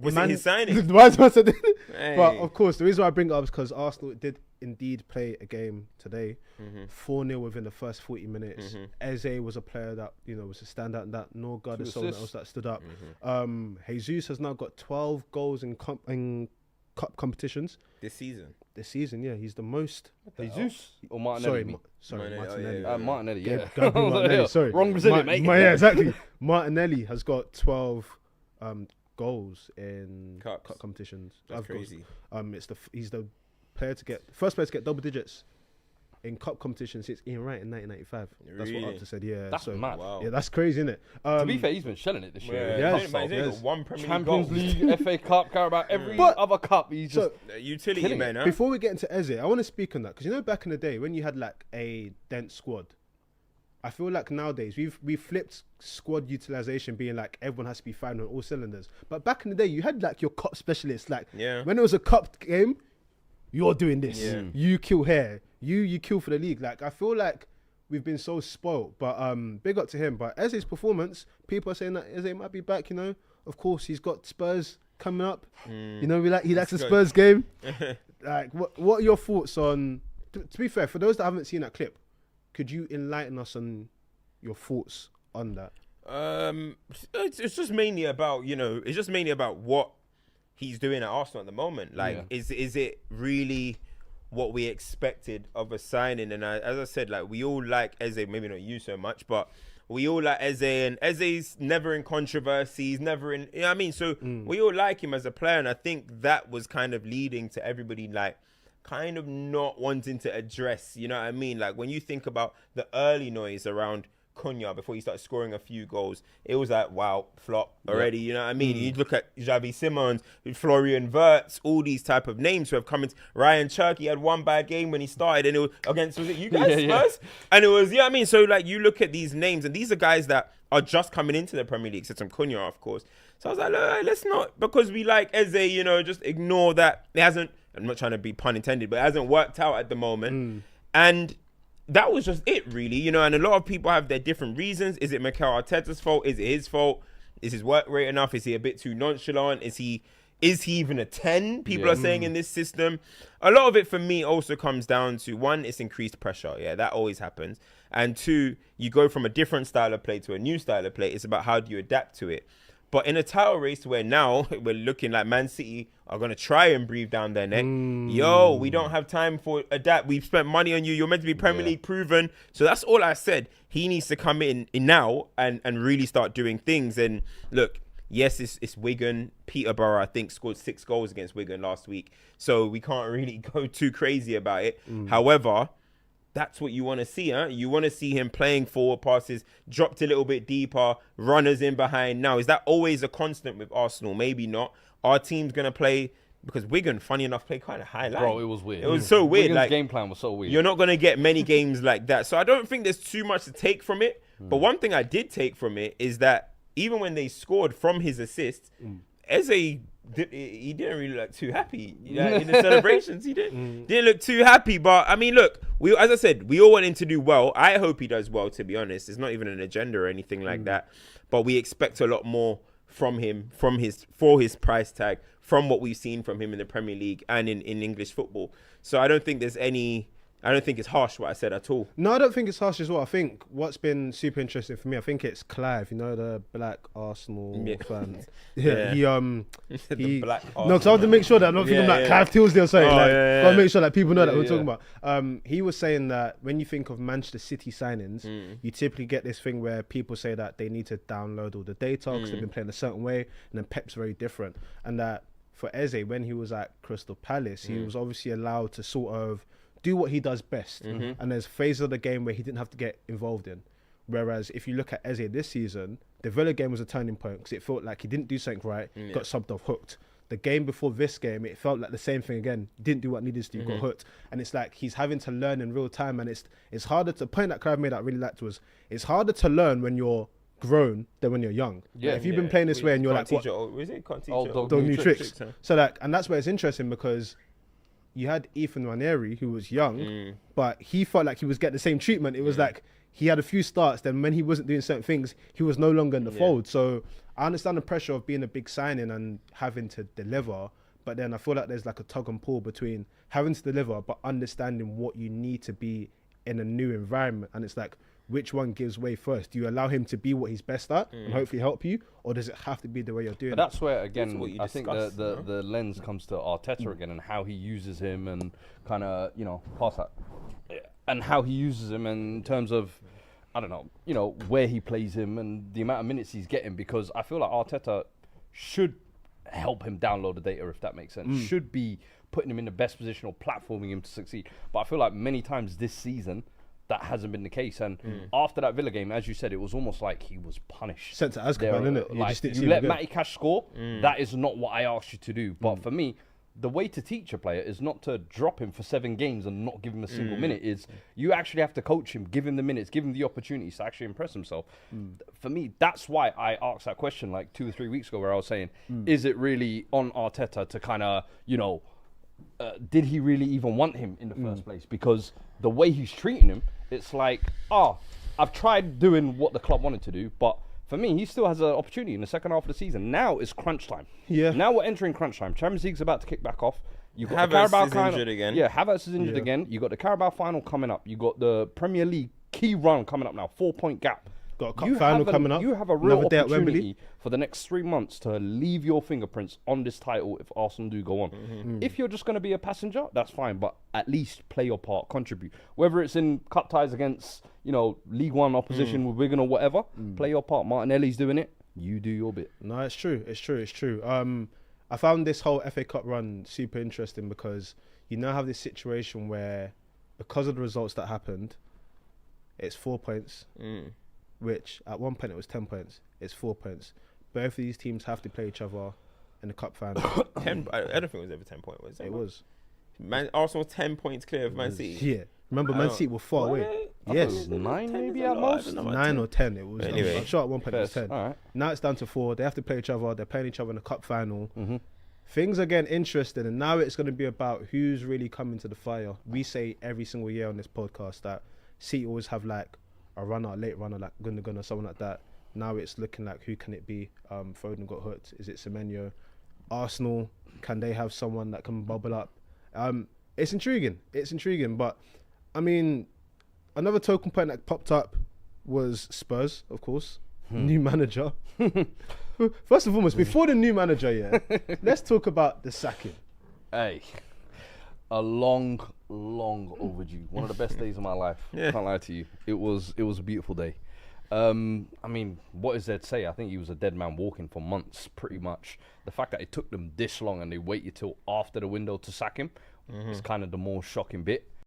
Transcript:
Was it his signing? Hey. But of course, the reason why I bring it up is because Arsenal did indeed play a game today, 4-0 within the first 40 minutes. Eze was a player that was a standout in that. Norgard is someone else that stood up. Jesus has now got 12 goals in cup competitions this season. This season, yeah, he's the most. Jesus or Martinelli? Sorry, Martinelli. Martinelli, yeah. Martinelli, sorry, wrong Brazilian, mate. Yeah, exactly. Martinelli has got 12 goals in cup competitions. That's crazy. He's the first player to get double digits in cup competitions since Ian Wright in 1995. That's what Opta said. Yeah, that's mad. Wow. Yeah, that's crazy, isn't it? To be fair, he's been shelling it this year. Yeah, he's got one Premier Champions League, FA Cup, Carabao, every other cup. He's just utility man. Huh? Before we get into Eze, I want to speak on that because back in the day when you had like a dense squad, I feel like nowadays we've flipped squad utilization being like everyone has to be firing on all cylinders. But back in the day, you had like your cup specialists. Like when it was a cup game, you're doing this. Yeah. You kill here. You kill for the league. Like I feel like we've been so spoiled. But big up to him. But Eze's performance, people are saying that Eze might be back. Of course he's got Spurs coming up. He likes the Spurs game. Like what are your thoughts on? To be fair, for those that haven't seen that clip, could you enlighten us on your thoughts on that? It's just mainly about what he's doing at Arsenal at the moment. Like, is it really what we expected of a signing? And as I said, like we all like Eze, maybe not you so much, but we all like Eze, and Eze's never in controversy. He's never in, you know what I mean? So we all like him as a player, and I think that was kind of leading to everybody like kind of not wanting to address, you know what I mean? Like when you think about the early noise around Cunha before he started scoring a few goals, it was like, wow, flop already, you know what I mean? You look at Xavi Simons, Florian Wirtz, all these type of names who have come into Ryan Cherky had one bad game when he started, and it was against, was it you guys Spurs? And it was, yeah, I mean, so like you look at these names, and these are guys that are just coming into the Premier League, except some Cunha, of course. So I was like, let's not, because we like Eze, just ignore that. It hasn't, I'm not trying to be pun intended, but it hasn't worked out at the moment. And that was just it, really, and a lot of people have their different reasons. Is it Mikel Arteta's fault? Is it his fault? Is his work rate enough? Is he a bit too nonchalant? Is he even a 10? People are saying in this system. A lot of it for me also comes down to, one, it's increased pressure. Yeah, that always happens. And two, you go from a different style of play to a new style of play. It's about how do you adapt to it. But in a title race where now we're looking like Man City are going to try and breathe down their neck. Yo, we don't have time for adapt. We've spent money on you. You're meant to be Premier League proven. So that's all I said. He needs to come in now and really start doing things. And look, yes, it's Wigan. Peterborough, I think, scored 6 goals against Wigan last week. So we can't really go too crazy about it. However, that's what you want to see, huh? You want to see him playing forward passes, dropped a little bit deeper, runners in behind. Now, is that always a constant with Arsenal? Maybe not. Our team's going to play, because Wigan, funny enough, played kind of high line. Bro, it was weird. It was so weird. Wigan's like, game plan was so weird. You're not going to get many games like that. So I don't think there's too much to take from it. But one thing I did take from it is that even when they scored from his assists, Eze, he didn't really look too happy. In the celebrations, he didn't look too happy. But I mean, look, as I said, we all want him to do well. I hope he does well, to be honest. It's not even an agenda or anything like that. But we expect a lot more from him, for his price tag, from what we've seen from him in the Premier League and in English football. So I don't think it's harsh what I said at all. No, I don't think it's harsh as well. I think what's been super interesting for me, I think it's Clive, the black Arsenal fan. The black Arsenal. No, because I want to make sure that I'm not thinking like Clive Tilsdale or something. Gotta make sure that people know that we're talking about. He was saying that when you think of Manchester City signings, you typically get this thing where people say that they need to download all the data because they've been playing a certain way, and then Pep's very different. And that for Eze, when he was at Crystal Palace, he was obviously allowed to sort of do what he does best. And there's phases of the game where he didn't have to get involved in. Whereas if you look at Eze this season, the Villa game was a turning point because it felt like he didn't do something right, got subbed off, hooked. The game before this game, it felt like the same thing again. Didn't do what needed to do, got hooked. And it's like he's having to learn in real time. And it's harder to, point that Clive made that I really liked was, it's harder to learn when you're grown than when you're young. Yeah, if you've been playing this way and you're like, what? Don't new tricks. So like, and that's where it's interesting because you had Ethan Ranieri, who was young, but he felt like he was getting the same treatment. It was like he had a few starts. Then when he wasn't doing certain things, he was no longer in the fold. So I understand the pressure of being a big signing and having to deliver. But then I feel like there's like a tug and pull between having to deliver, but understanding what you need to be in a new environment. And it's like, which one gives way first? Do you allow him to be what he's best at and hopefully help you? Or does it have to be the way you're doing it? But that's where, again, I think the lens comes to Arteta again and how he uses him and kind of, pass that. And how he uses him in terms of, I don't know, where he plays him and the amount of minutes he's getting. Because I feel like Arteta should help him download the data, if that makes sense. Should be putting him in the best position or platforming him to succeed. But I feel like many times this season, that hasn't been the case. And after that Villa game, as you said, it was almost like he was punished. Sent to Azkaban, isn't it? Like, you let Matty Cash score, that is not what I asked you to do. But for me, the way to teach a player is not to drop him for 7 games and not give him a single minute. Is you actually have to coach him, give him the minutes, give him the opportunities to actually impress himself. For me, that's why I asked that question like 2 or 3 weeks ago, where I was saying, is it really on Arteta to kind of, did he really even want him in the first place? Because the way he's treating him, it's like, I've tried doing what the club wanted to do, but for me, he still has an opportunity in the second half of the season. Now it's crunch time. Yeah. Now we're entering crunch time. Champions League's about to kick back off. You got the Carabao final. Injured again. Yeah, Havertz is injured again. You got the Carabao final coming up. You got the Premier League key run coming up now. 4-point gap. Got a cup final coming up. You have a real opportunity for the next 3 months to leave your fingerprints on this title if Arsenal do go on. If you're just going to be a passenger, that's fine, but at least play your part, contribute. Whether it's in cup ties against, League One opposition with Wigan or whatever, play your part. Martinelli's doing it. You do your bit. No, it's true. It's true. I found this whole FA Cup run super interesting because you now have this situation where, because of the results that happened, it's 4 points. Which at one point it was 10 points. It's 4 points. Both of these teams have to play each other in the cup final. I don't think it was ever 10 points. Was it? It was. Arsenal 10 points clear of Man City. Yeah. Remember, Man City were far away. Yes. It was 9 maybe at most. 9 or 10. It was. Anyway. I'm sure at one point it was 10. All right. Now it's down to 4. They have to play each other. They're playing each other in the cup final. Things are getting interesting, and now it's going to be about who's really coming to the fire. We say every single year on this podcast that City always have like a runner, a late runner, like Gundogan or someone like that. Now it's looking like, who can it be? Foden got hooked. Is it Semenyo? Arsenal, can they have someone that can bubble up? It's intriguing. But I mean, another token point that popped up was Spurs, of course. New manager. First and foremost, before the new manager, let's talk about the sacking. Hey, a long overdue. One of the best days of my life. Can't lie to you. It was a beautiful day. I mean, what is there to say? I think he was a dead man walking for months, pretty much. The fact that it took them this long and they waited till after the window to sack him is kind of the more shocking bit.